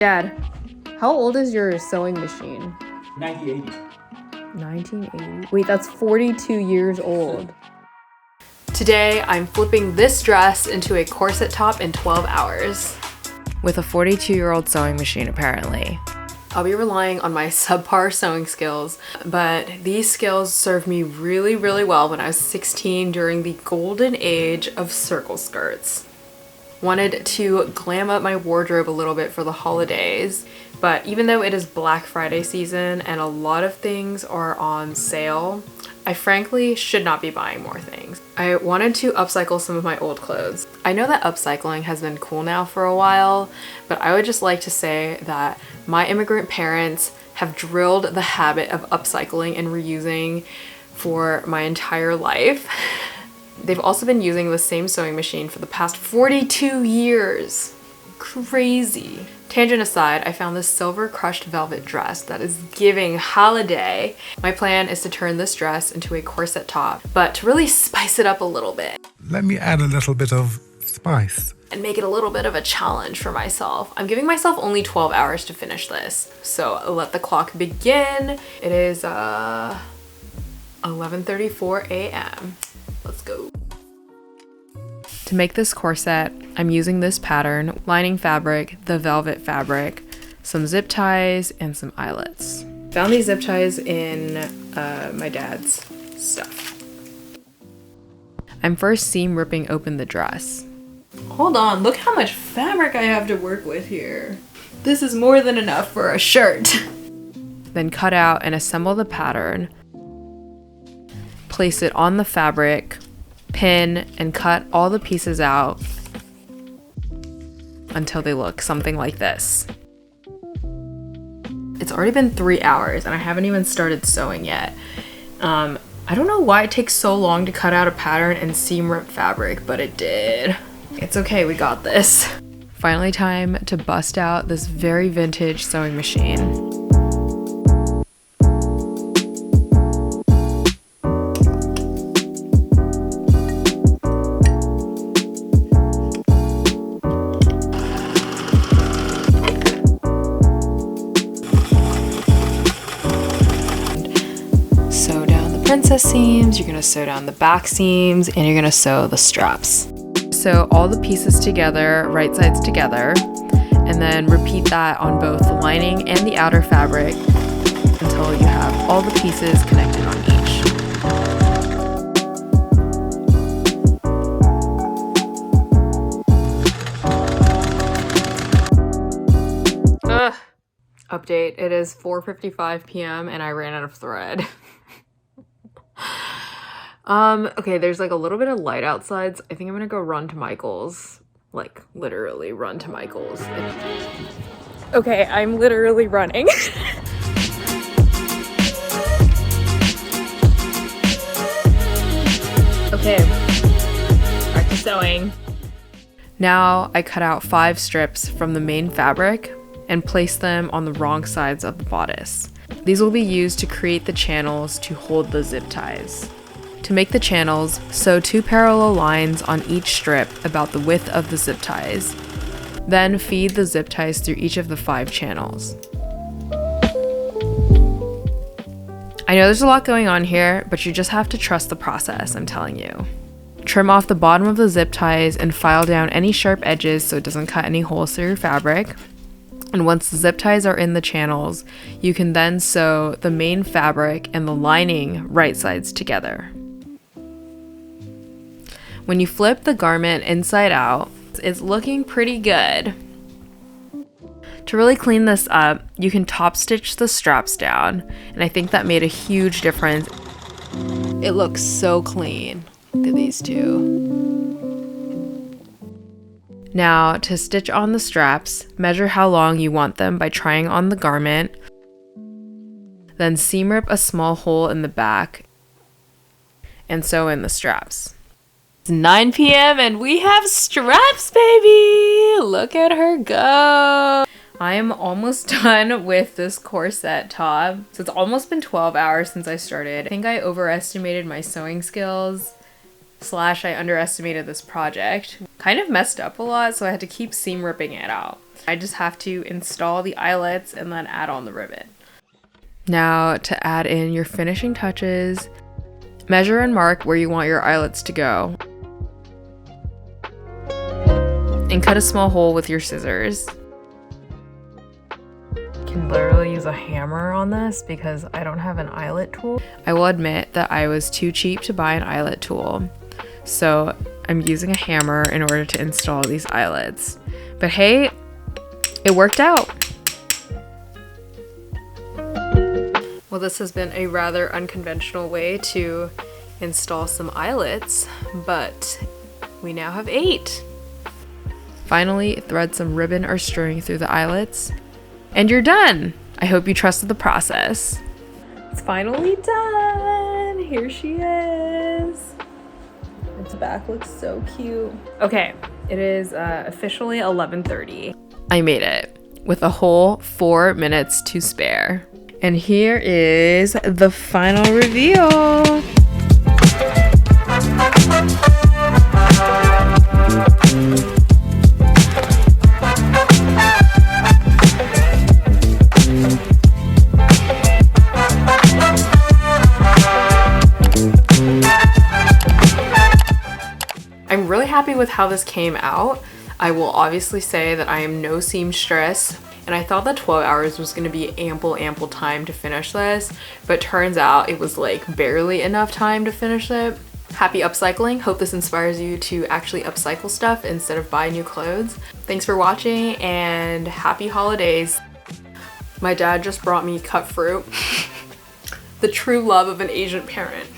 Dad, how old is your sewing machine? 1980. 1980? Wait, that's 42 years old. Today, I'm flipping this dress into a corset top in 12 hours. With a 42-year-old sewing machine, apparently. I'll be relying on my subpar sewing skills, but these skills served me really, really well when I was 16 during the golden age of circle skirts. Wanted to glam up my wardrobe a little bit for the holidays, but even though it is Black Friday season and a lot of things are on sale, I frankly should not be buying more things. I wanted to upcycle some of my old clothes. I know that upcycling has been cool now for a while, but I would just like to say that my immigrant parents have drilled the habit of upcycling and reusing for my entire life. They've also been using the same sewing machine for the past 42 years. Crazy. Tangent aside, I found this silver crushed velvet dress that is giving holiday. My plan is to turn this dress into a corset top, but to really spice it up a little bit. Let me add a little bit of spice. And make it a little bit of a challenge for myself. I'm giving myself only 12 hours to finish this. So let the clock begin. It is 11:34 a.m. Let's go. To make this corset, I'm using this pattern, lining fabric, the velvet fabric, some zip ties, and some eyelets. Found these zip ties in my dad's stuff. I'm first seam ripping open the dress. Hold on, look how much fabric I have to work with here. This is more than enough for a shirt. Then cut out and assemble the pattern. Place it on the fabric, pin, and cut all the pieces out until they look something like this. It's already been 3 hours and I haven't even started sewing yet. I don't know why it takes so long to cut out a pattern and seam rip fabric, but it did. It's okay, we got this. Finally time to bust out this very vintage sewing machine. Sew down the princess seams, you're gonna sew down the back seams, and you're gonna sew the straps. Sew all the pieces together, right sides together, and then repeat that on both the lining and the outer fabric until you have all the pieces connected on each. Update, it is 4:55 p.m. and I ran out of thread. Okay, there's like a little bit of light outside, so I think I'm gonna go run to Michael's. Like, literally run to Michael's. Okay, I'm literally running. Okay, back to sewing. Now I cut out 5 strips from the main fabric and place them on the wrong sides of the bodice. These will be used to create the channels to hold the zip ties. To make the channels, sew 2 parallel lines on each strip about the width of the zip ties. Then feed the zip ties through each of the 5 channels. I know there's a lot going on here, but you just have to trust the process, I'm telling you. Trim off the bottom of the zip ties and file down any sharp edges so it doesn't cut any holes through your fabric. And once the zip ties are in the channels, you can then sew the main fabric and the lining right sides together. When you flip the garment inside out, it's looking pretty good. To really clean this up, you can top stitch the straps down, and I think that made a huge difference. It looks so clean. Look at these two. Now, to stitch on the straps, measure how long you want them by trying on the garment. Then seam rip a small hole in the back and sew in the straps. It's 9 p.m. and we have straps, baby! Look at her go! I am almost done with this corset top. So it's almost been 12 hours since I started. I think I overestimated my sewing skills. / I underestimated this project. Kind of messed up a lot, so I had to keep seam ripping it out. I just have to install the eyelets and then add on the ribbon. Now to add in your finishing touches, measure and mark where you want your eyelets to go. And cut a small hole with your scissors. Can literally use a hammer on this because I don't have an eyelet tool. I will admit that I was too cheap to buy an eyelet tool, so I'm using a hammer in order to install these eyelets. But hey, it worked out. Well, this has been a rather unconventional way to install some eyelets, but we now have 8. Finally, thread some ribbon or string through the eyelets, and you're done. I hope you trusted the process. It's finally done. Here she is. Its back looks so cute. Okay, it is officially 11:30. I made it with a whole 4 minutes to spare. And here is the final reveal. I'm really happy with how this came out. I will obviously say that I am no seamstress, and I thought that 12 hours was going to be ample time to finish this, but turns out it was like barely enough time to finish it. Happy upcycling. Hope this inspires you to actually upcycle stuff instead of buy new clothes. Thanks for watching and happy holidays. My dad just brought me cut fruit. The true love of an Asian parent.